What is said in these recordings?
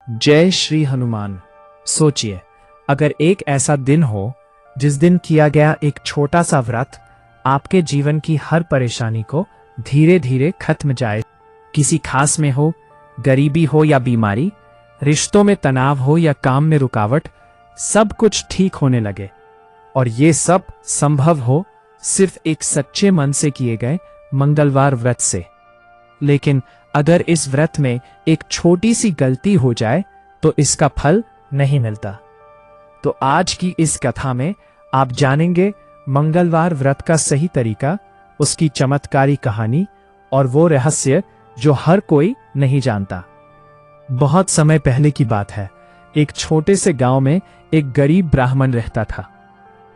जय श्री हनुमान। सोचिए, अगर एक ऐसा दिन हो जिस दिन किया गया एक छोटा सा व्रत आपके जीवन की हर परेशानी को धीरे धीरे खत्म जाए। किसी खास में हो, गरीबी हो या बीमारी, रिश्तों में तनाव हो या काम में रुकावट, सब कुछ ठीक होने लगे। और ये सब संभव हो सिर्फ एक सच्चे मन से किए गए मंगलवार व्रत से। लेकिन अगर इस व्रत में एक छोटी सी गलती हो जाए तो इसका फल नहीं मिलता। तो आज की इस कथा में आप जानेंगे मंगलवार व्रत का सही तरीका, उसकी चमत्कारी कहानी और वो रहस्य जो हर कोई नहीं जानता। बहुत समय पहले की बात है। एक छोटे से गांव में एक गरीब ब्राह्मण रहता था।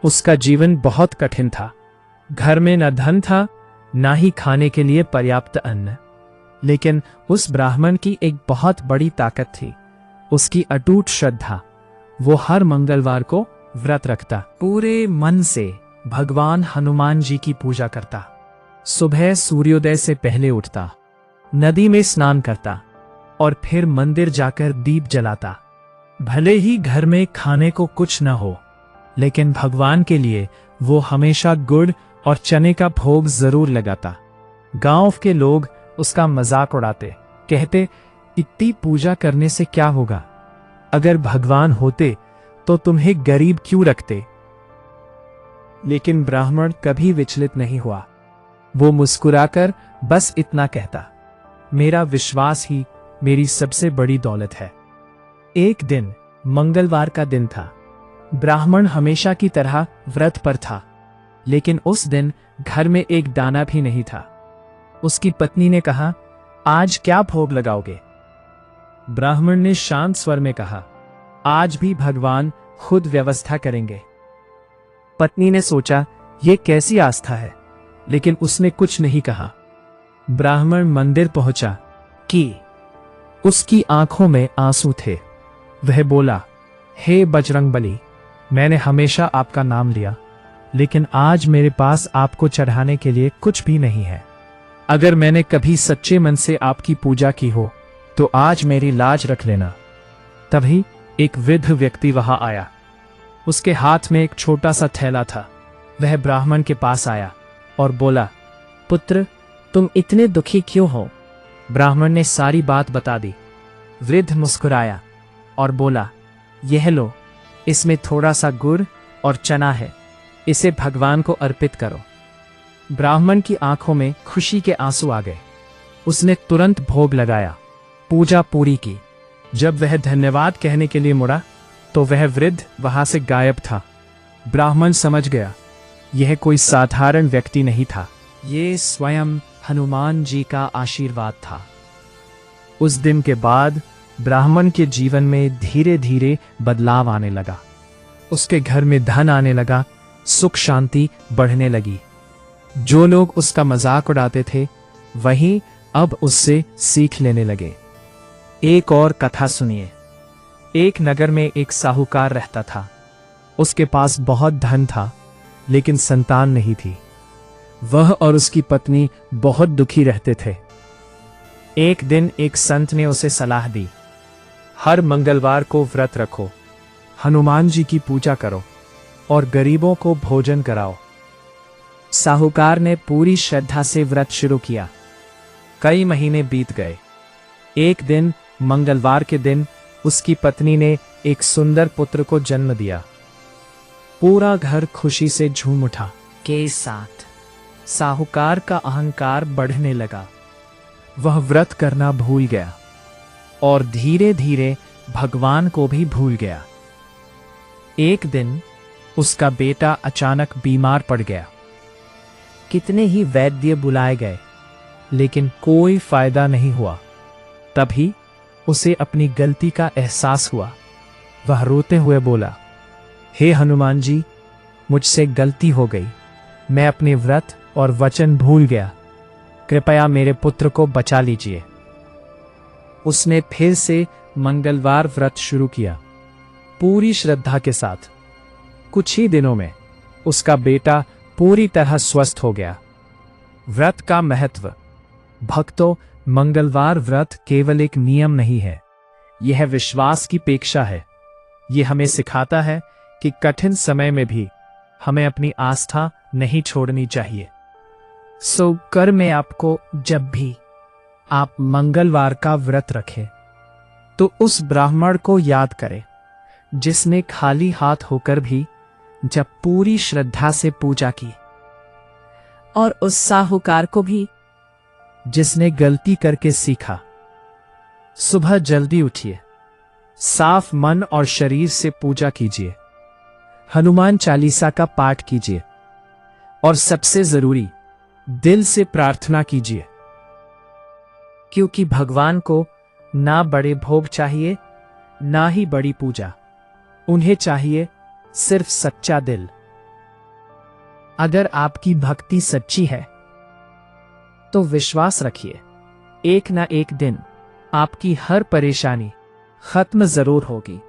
उसका जीवन बहुत कठिन था। घर में न धन था, ना ही खाने के लिए पर्याप्त अन्न। लेकिन उस ब्राह्मण की एक बहुत बड़ी ताकत थी, उसकी अटूट श्रद्धा। वो हर मंगलवार को व्रत रखता, पूरे मन से भगवान हनुमान जी की पूजा करता। सुबह सूर्योदय से पहले उठता, नदी में स्नान करता और फिर मंदिर जाकर दीप जलाता। भले ही घर में खाने को कुछ न हो, लेकिन भगवान के लिए वो हमेशा गुड़ और चने का भोग जरूर लगाता। गांव के लोग उसका मजाक उड़ाते, कहते, इतनी पूजा करने से क्या होगा? अगर भगवान होते तो तुम्हें गरीब क्यों रखते? लेकिन ब्राह्मण कभी विचलित नहीं हुआ। वो मुस्कुराकर बस इतना कहता, मेरा विश्वास ही मेरी सबसे बड़ी दौलत है। एक दिन मंगलवार का दिन था। ब्राह्मण हमेशा की तरह व्रत पर था, लेकिन उस दिन घर में एक दाना भी नहीं था। उसकी पत्नी ने कहा, आज क्या भोग लगाओगे? ब्राह्मण ने शांत स्वर में कहा, आज भी भगवान खुद व्यवस्था करेंगे। पत्नी ने सोचा, यह कैसी आस्था है, लेकिन उसने कुछ नहीं कहा। ब्राह्मण मंदिर पहुंचा कि उसकी आंखों में आंसू थे। वह बोला, हे बजरंगबली, मैंने हमेशा आपका नाम लिया, लेकिन आज मेरे पास आपको चढ़ाने के लिए कुछ भी नहीं है। अगर मैंने कभी सच्चे मन से आपकी पूजा की हो तो आज मेरी लाज रख लेना। तभी एक वृद्ध व्यक्ति वहां आया। उसके हाथ में एक छोटा सा थैला था। वह ब्राह्मण के पास आया और बोला, पुत्र, तुम इतने दुखी क्यों हो? ब्राह्मण ने सारी बात बता दी। वृद्ध मुस्कुराया और बोला, यह लो, इसमें थोड़ा सा गुड़ और चना है, इसे भगवान को अर्पित करो। ब्राह्मण की आंखों में खुशी के आंसू आ गए। उसने तुरंत भोग लगाया, पूजा पूरी की। जब वह धन्यवाद कहने के लिए मुड़ा तो वह वृद्ध वहां से गायब था। ब्राह्मण समझ गया, यह कोई साधारण व्यक्ति नहीं था, ये स्वयं हनुमान जी का आशीर्वाद था। उस दिन के बाद ब्राह्मण के जीवन में धीरे धीरे बदलाव आने लगा। उसके घर में धन आने लगा, सुख शांति बढ़ने लगी। जो लोग उसका मजाक उड़ाते थे वहीं अब उससे सीख लेने लगे। एक और कथा सुनिए। एक नगर में एक साहूकार रहता था। उसके पास बहुत धन था, लेकिन संतान नहीं थी। वह और उसकी पत्नी बहुत दुखी रहते थे। एक दिन एक संत ने उसे सलाह दी, हर मंगलवार को व्रत रखो, हनुमान जी की पूजा करो और गरीबों को भोजन कराओ। साहूकार ने पूरी श्रद्धा से व्रत शुरू किया। कई महीने बीत गए। एक दिन मंगलवार के दिन उसकी पत्नी ने एक सुंदर पुत्र को जन्म दिया। पूरा घर खुशी से झूम उठा। के साथ साहूकार का अहंकार बढ़ने लगा। वह व्रत करना भूल गया और धीरे धीरे भगवान को भी भूल गया। एक दिन उसका बेटा अचानक बीमार पड़ गया। कितने ही वैद्य बुलाए गए, लेकिन कोई फायदा नहीं हुआ। तभी उसे अपनी गलती का एहसास हुआ। वह रोते हुए बोला, हे हनुमान जी, मुझसे गलती हो गई। मैं अपने व्रत और वचन भूल गया। कृपया मेरे पुत्र को बचा लीजिए। उसने फिर से मंगलवार व्रत शुरू किया, पूरी श्रद्धा के साथ। कुछ ही दिनों में उसका बेटा पूरी तरह स्वस्थ हो गया। व्रत का महत्व। भक्तों, मंगलवार व्रत केवल एक नियम नहीं है, यह विश्वास की पेक्षा है। यह हमें सिखाता है कि कठिन समय में भी हमें अपनी आस्था नहीं छोड़नी चाहिए। सो कर में आपको जब भी आप मंगलवार का व्रत रखें तो उस ब्राह्मण को याद करें जिसने खाली हाथ होकर भी जब पूरी श्रद्धा से पूजा की, और उस साहूकार को भी जिसने गलती करके सीखा। सुबह जल्दी उठिए, साफ मन और शरीर से पूजा कीजिए, हनुमान चालीसा का पाठ कीजिए और सबसे जरूरी दिल से प्रार्थना कीजिए, क्योंकि भगवान को ना बड़े भोग चाहिए ना ही बड़ी पूजा, उन्हें चाहिए सिर्फ सच्चा दिल। अगर आपकी भक्ति सच्ची है तो विश्वास रखिए, एक ना एक दिन आपकी हर परेशानी खत्म जरूर होगी।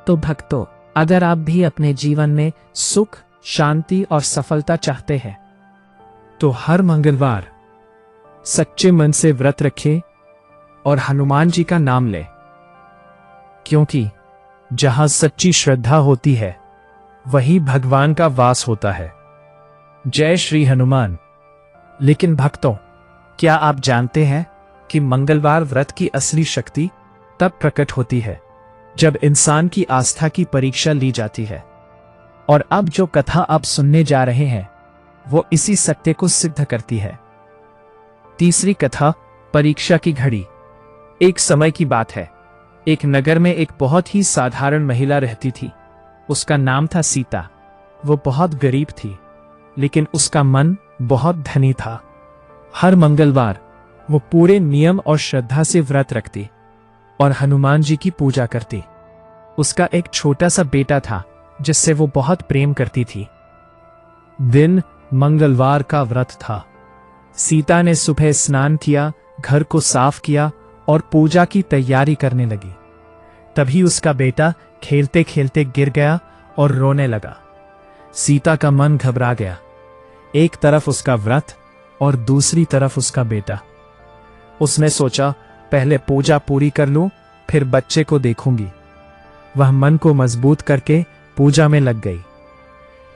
तो भक्तों, अगर आप भी अपने जीवन में सुख, शांति और सफलता चाहते हैं तो हर मंगलवार सच्चे मन से व्रत रखें और हनुमान जी का नाम लें, क्योंकि जहां सच्ची श्रद्धा होती है वही भगवान का वास होता है। जय श्री हनुमान। लेकिन भक्तों, क्या आप जानते हैं कि मंगलवार व्रत की असली शक्ति तब प्रकट होती है जब इंसान की आस्था की परीक्षा ली जाती है। और अब जो कथा आप सुनने जा रहे हैं वो इसी सत्य को सिद्ध करती है। तीसरी कथा, परीक्षा की घड़ी। एक समय की बात है, एक नगर में एक बहुत ही साधारण महिला रहती थी। उसका नाम था सीता। वो बहुत गरीब थी, लेकिन उसका मन बहुत धनी था। हर मंगलवार वो पूरे नियम और श्रद्धा से व्रत रखती और हनुमान जी की पूजा करती। उसका एक छोटा सा बेटा था जिससे वो बहुत प्रेम करती थी। दिन मंगलवार का व्रत था। सीता ने सुबह स्नान किया, घर को साफ किया और पूजा की तैयारी करने लगी। तभी उसका बेटा खेलते खेलते गिर गया और रोने लगा। सीता का मन घबरा गया। एक तरफ उसका व्रत और दूसरी तरफ उसका बेटा। उसने सोचा, पहले पूजा पूरी कर लूं, फिर बच्चे को देखूंगी। वह मन को मजबूत करके पूजा में लग गई।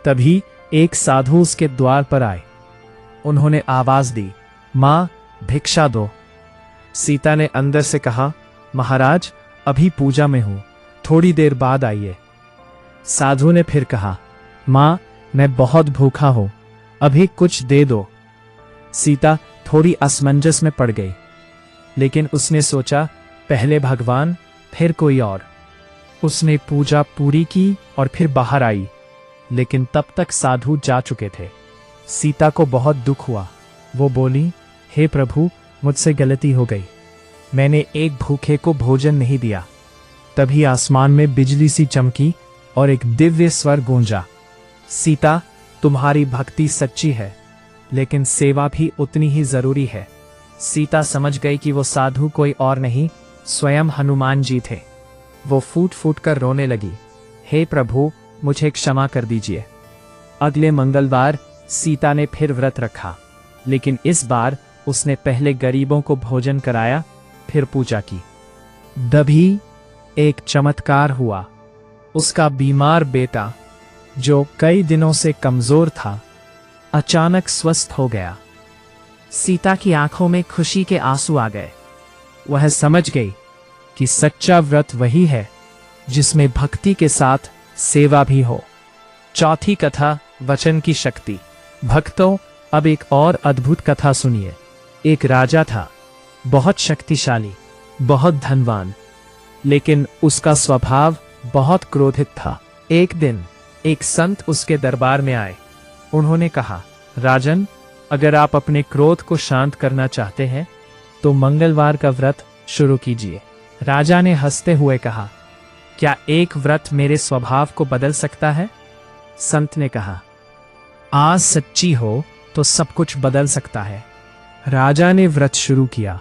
तभी एक साधु उसके द्वार पर आए। उन्होंने आवाज दी, मां, भिक्षा दो। सीता ने अंदर से कहा, महाराज, अभी पूजा में हूं, थोड़ी देर बाद आइए। साधु ने फिर कहा, मां, मैं बहुत भूखा हूं, अभी कुछ दे दो। सीता थोड़ी असमंजस में पड़ गई, लेकिन उसने सोचा, पहले भगवान फिर कोई और। उसने पूजा पूरी की और फिर बाहर आई, लेकिन तब तक साधु जा चुके थे। सीता को बहुत दुख हुआ। वो बोली, हे प्रभु, मुझसे गलती हो गई, मैंने एक भूखे को भोजन नहीं दिया। तभी आसमान में बिजली सी चमकी और एक दिव्य स्वर गूंजा, सीता, तुम्हारी भक्ति सच्ची है, लेकिन सेवा भी उतनी ही जरूरी है। सीता समझ गई कि वो साधु कोई और नहीं, स्वयं हनुमान जी थे। वो फूट फूट कर रोने लगी, हे प्रभु, मुझे क्षमा कर दीजिए। अगले मंगलवार सीता ने फिर व्रत रखा, लेकिन इस बार उसने पहले गरीबों को भोजन कराया, फिर पूजा की। तभी एक चमत्कार हुआ। उसका बीमार बेटा, जो कई दिनों से कमजोर था, अचानक स्वस्थ हो गया। सीता की आंखों में खुशी के आंसू आ गए। वह समझ गई कि सच्चा व्रत वही है जिसमें भक्ति के साथ सेवा भी हो। चौथी कथा, वचन की शक्ति। भक्तों, अब एक और अद्भुत कथा सुनिए। एक राजा था, बहुत शक्तिशाली, बहुत धनवान, लेकिन उसका स्वभाव बहुत क्रोधित था। एक दिन एक संत उसके दरबार में आए। उन्होंने कहा, राजन, अगर आप अपने क्रोध को शांत करना चाहते हैं तो मंगलवार का व्रत शुरू कीजिए। राजा ने हंसते हुए कहा, क्या एक व्रत मेरे स्वभाव को बदल सकता है? संत ने कहा, आज सच्ची हो तो सब कुछ बदल सकता है। राजा ने व्रत शुरू किया।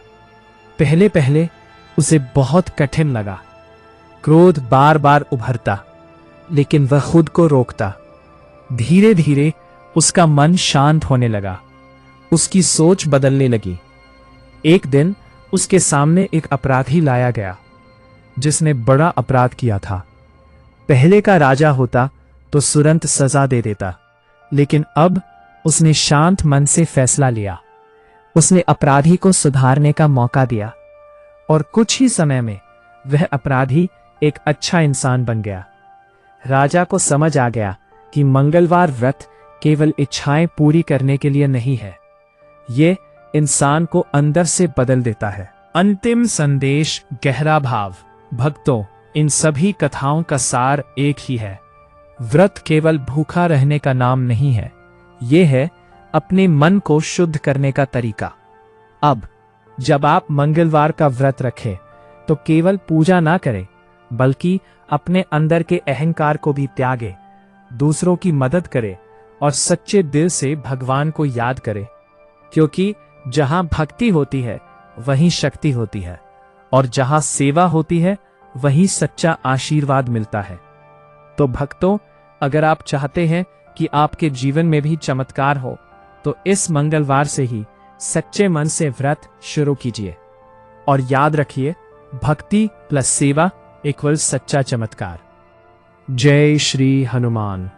पहले पहले उसे बहुत कठिन लगा। क्रोध बार बार उभरता, लेकिन वह खुद को रोकता। धीरे धीरे उसका मन शांत होने लगा। उसकी सोच बदलने लगी। एक दिन उसके सामने एक अपराधी लाया गया जिसने बड़ा अपराध किया था। पहले का राजा होता तो तुरंत सजा दे देता, लेकिन अब उसने शांत मन से फैसला लिया। उसने अपराधी को सुधारने का मौका दिया और कुछ ही समय में वह अपराधी एक अच्छा इंसान बन गया। राजा को समझ आ गया कि मंगलवार व्रत केवल इच्छाएं पूरी करने के लिए नहीं है, ये इंसान को अंदर से बदल देता है। अंतिम संदेश, गहरा भाव। भक्तों, इन सभी कथाओं का सार एक ही है। व्रत केवल भूखा रहने का नाम नहीं है, ये है अपने मन को शुद्ध करने का तरीका। अब जब आप मंगलवार का व्रत रखें तो केवल पूजा ना करें, बल्कि अपने अंदर के अहंकार को भी त्यागें, दूसरों की मदद करें और सच्चे दिल से भगवान को याद करें, क्योंकि जहां भक्ति होती है वहीं शक्ति होती है, और जहां सेवा होती है वहीं सच्चा आशीर्वाद मिलता है। तो भक्तों, अगर आप चाहते हैं कि आपके जीवन में भी चमत्कार हो, तो इस मंगलवार से ही सच्चे मन से व्रत शुरू कीजिए और याद रखिए, भक्ति प्लस सेवा इक्वल सच्चा चमत्कार। जय श्री हनुमान।